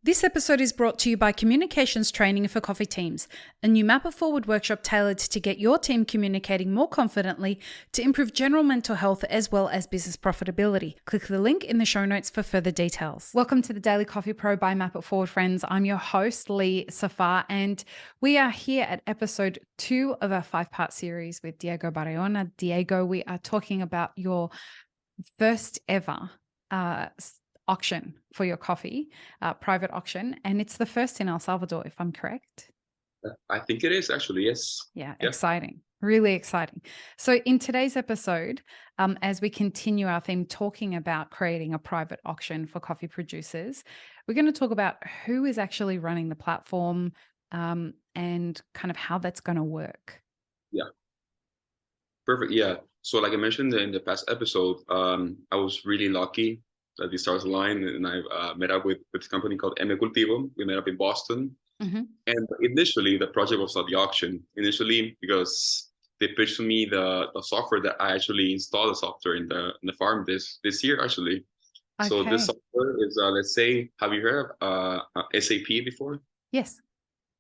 This episode is brought to you by Communications Training for Coffee Teams, a new Map It Forward workshop tailored to get your team communicating more confidently to improve general mental health as well as business profitability. Click the link in the show notes for further details. Welcome to the Daily Coffee Pro by Map It Forward, friends. I'm your host, Lee Safar, and we are here at episode 2 of our 5-part series with Diego Baraona. Diego, we are talking about your first ever auction for your coffee, private auction, and it's the first in El Salvador, if I'm correct. I think it is actually, yes. Yeah. Exciting, really exciting. So in today's episode, as we continue our theme talking about creating a private auction for coffee producers, we're going to talk about who is actually running the platform and kind of how that's going to work. Yeah. Perfect. Yeah. So like I mentioned in the past episode, I was really lucky that the stars aligned, and I met up with this company called M Cultivo. We met up in Boston. Mm-hmm. And initially the project was not the auction initially because they pitched me the software that I actually installed the software in the farm this year actually. Okay. So this software is let's say, have you heard of SAP before? Yes.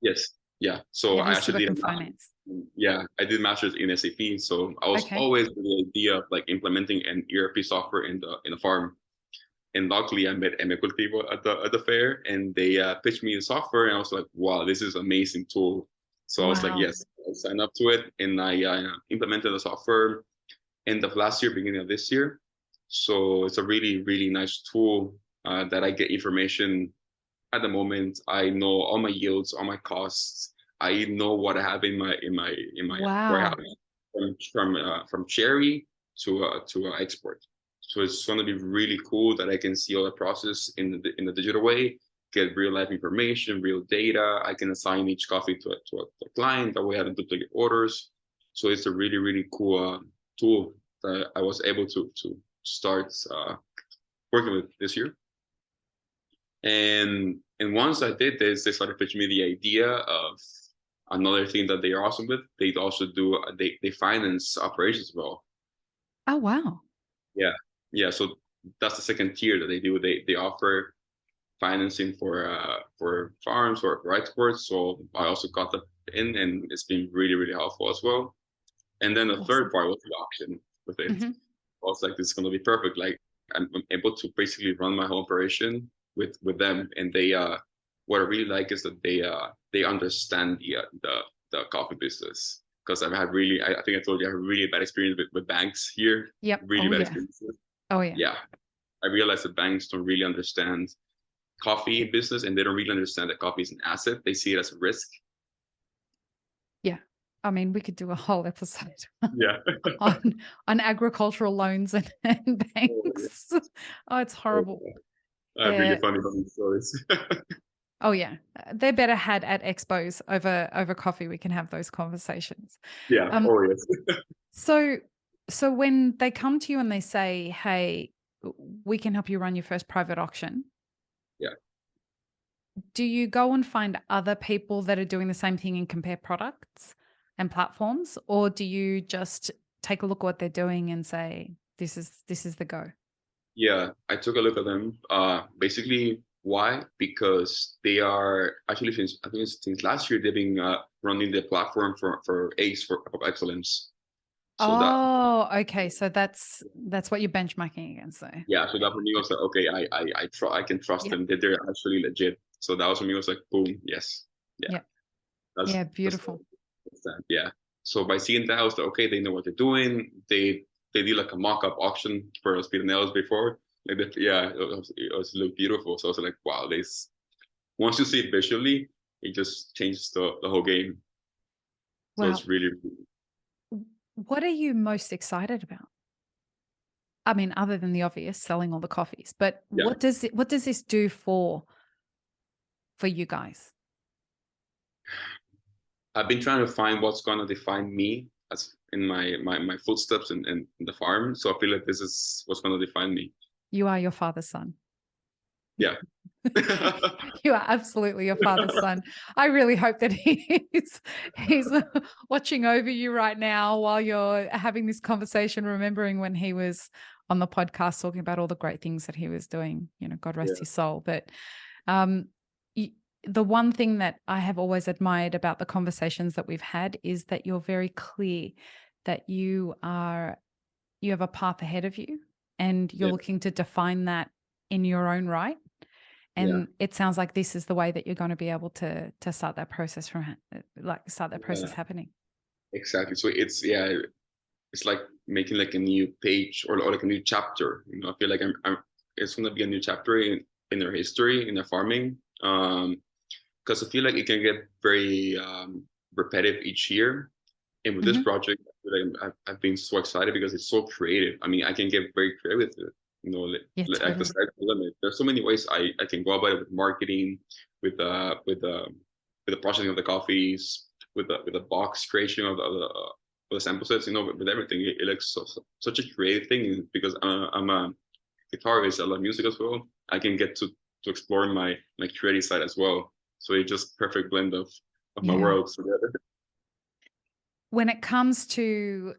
Yes. Yeah. So I actually did finance. Yeah, I did masters in SAP. So I was always with the idea of like implementing an ERP software in the farm. And luckily, I met M Cultivo at the fair, and they pitched me the software, and I was like, "Wow, this is an amazing tool." So I was like, "Yes, I'll sign up to it," and I implemented the software end of last year, beginning of this year. So it's a really, really nice tool that I get information at the moment. I know all my yields, all my costs. I know what I have in my warehouse from cherry to export. So it's going to be really cool that I can see all the process in the digital way, get real life information, real data. I can assign each coffee to a client. That way I don't duplicate orders. So it's a really, really cool tool that I was able to start working with this year. And once I did this, they started pitching me the idea of another thing that they are awesome with. They also do they finance operations as well. Oh wow. Yeah, so that's the second tier that they do. They offer financing for farms or for exports. So I also got that in, and it's been really, really helpful as well. And then the third part was the auction with it. Mm-hmm. I was like, this is going to be perfect. Like I'm able to basically run my whole operation with them, and they what I really like is that they understand the coffee business. Because I've had really, I think I told you, I have a really bad experience with banks here. Yep. Really bad experiences. Oh yeah. Yeah. I realized that banks don't really understand coffee business, and they don't really understand that coffee is an asset. They see it as a risk. Yeah. I mean, we could do a whole episode on agricultural loans and banks. Oh, it's horrible. I have really funny stories. Oh yeah, they're better had at expos over coffee. We can have those conversations. Yeah. Yes. So when they come to you and they say, "Hey, we can help you run your first private auction," yeah, do you go and find other people that are doing the same thing and compare products and platforms, or do you just take a look at what they're doing and say, "This is the go"? Yeah, I took a look at them. Basically, why? Because they are actually since last year they've been running the platform for ACE for excellence. So okay. So that's what you're benchmarking against, though. Yeah. So that for me was like, okay, I can trust them that they're actually legit. So that was for me was like, boom, yes, yeah, beautiful. Yeah. So by seeing that, I was like, okay, they know what they're doing. They did like a mock-up auction for those Pirineos before. Like that, yeah, it was look beautiful. So I was like, wow, this. Once you see it visually, it just changes the whole game. So it's really. What are you most excited about? I mean, other than the obvious, selling all the coffees, but what does this do for you guys? I've been trying to find what's going to define me as in my footsteps in the farm. So I feel like this is what's going to define me. You are your father's son. Yeah. You are absolutely your father's son. I really hope that he's watching over you right now while you're having this conversation, remembering when he was on the podcast talking about all the great things that he was doing. You know, God rest his soul. But the one thing that I have always admired about the conversations that we've had is that you're very clear that you have a path ahead of you and you're Yeah. looking to define that in your own right. And it sounds like this is the way that you're going to be able to start that process happening. Exactly. So it's like making like a new page or like a new chapter. You know, I feel like it's gonna be a new chapter in their history in their farming. Because I feel like it can get very repetitive each year. And with this project, I feel like I've been so excited because it's so creative. I mean, I can get very creative with it. You know, like the sky's the limit. There's so many ways I can go about it with marketing, with the processing of the coffees, with the box creation of the sample sets. You know, with everything, it looks such a creative thing because I'm a guitarist. I love music as well. I can get to explore my creative side as well. So it's just perfect blend of my worlds together. When it comes to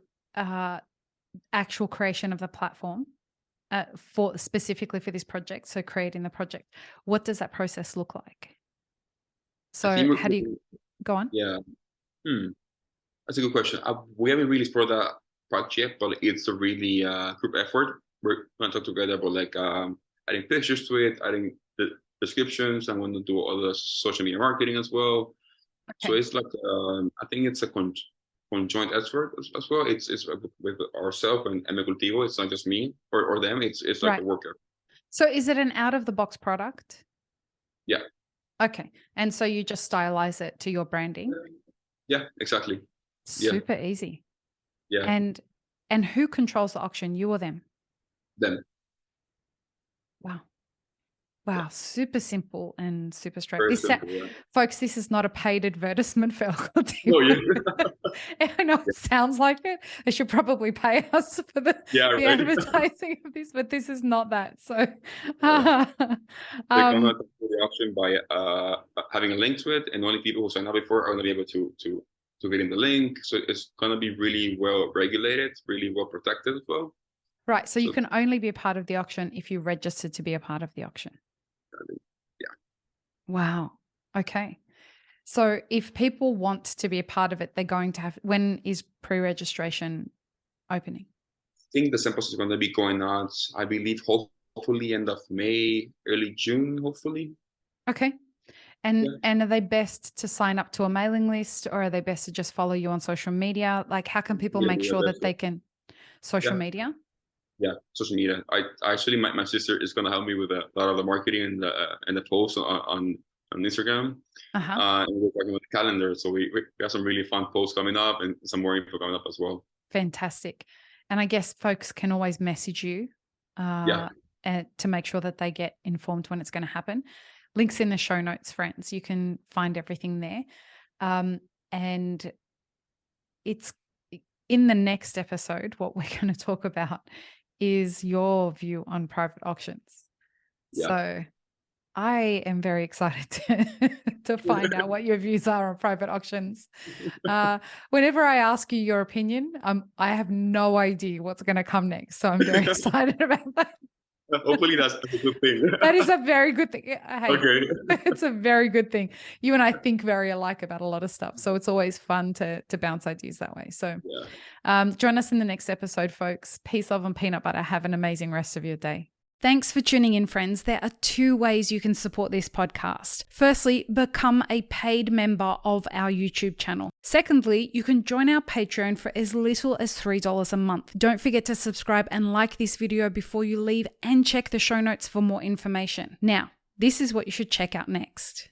actual creation of the platform specifically for this project, so creating the project, what does that process look like? So how do you go on? Yeah, that's a good question. We haven't really explored that part yet, but it's a really group effort. We're going to talk together about like adding pictures to it, adding the descriptions. I'm going to do all the social media marketing as well. Okay. So it's like I think it's a conjoint effort as well. It's with ourselves and Me Cultivo. It's not just me or them. It's like a worker. So is it an out of the box product? Yeah. Okay. And so you just stylize it to your branding? Yeah, exactly. Super easy. Yeah. And who controls the auction, you or them? Them. Wow. Wow, yeah. Super simple and super straight. Folks, this is not a paid advertisement for alcohol. Oh, yeah. I know it sounds like it. They should probably pay us for the advertising of this, but this is not that. So they come out to the auction by having a link to it, and only people who sign up before are going to be able to get in the link. So it's going to be really well regulated, really well protected as well. Right. So you can only be a part of the auction if you registered to be a part of the auction. Yeah. Wow. Okay. So if people want to be a part of it, they're going to have, when is pre-registration opening? I think the samples is going to be going out, I believe, hopefully end of May, early June, hopefully. Okay. And are they best to sign up to a mailing list, or are they best to just follow you on social media? Like, how can people make sure that they can social media? Yeah, social media. I actually, my sister is going to help me with a lot of the marketing and the posts on Instagram. And we're working with the calendar, so we got some really fun posts coming up and some more info coming up as well. Fantastic. And I guess folks can always message you to make sure that they get informed when it's going to happen. Links in the show notes, friends. You can find everything there. And it's in the next episode, what we're going to talk about is your view on private auctions. Yeah. So I am very excited to find out what your views are on private auctions. Whenever I ask you your opinion, I have no idea what's going to come next. So I'm very excited about that. Hopefully that's a good thing. That is a very good thing. Hey, okay. It's a very good thing. You and I think very alike about a lot of stuff. So it's always fun to bounce ideas that way. So join us in the next episode, folks. Peace, love, and peanut butter. Have an amazing rest of your day. Thanks for tuning in, friends. There are 2 ways you can support this podcast. Firstly, become a paid member of our YouTube channel. Secondly, you can join our Patreon for as little as $3 a month. Don't forget to subscribe and like this video before you leave, and check the show notes for more information. Now, this is what you should check out next.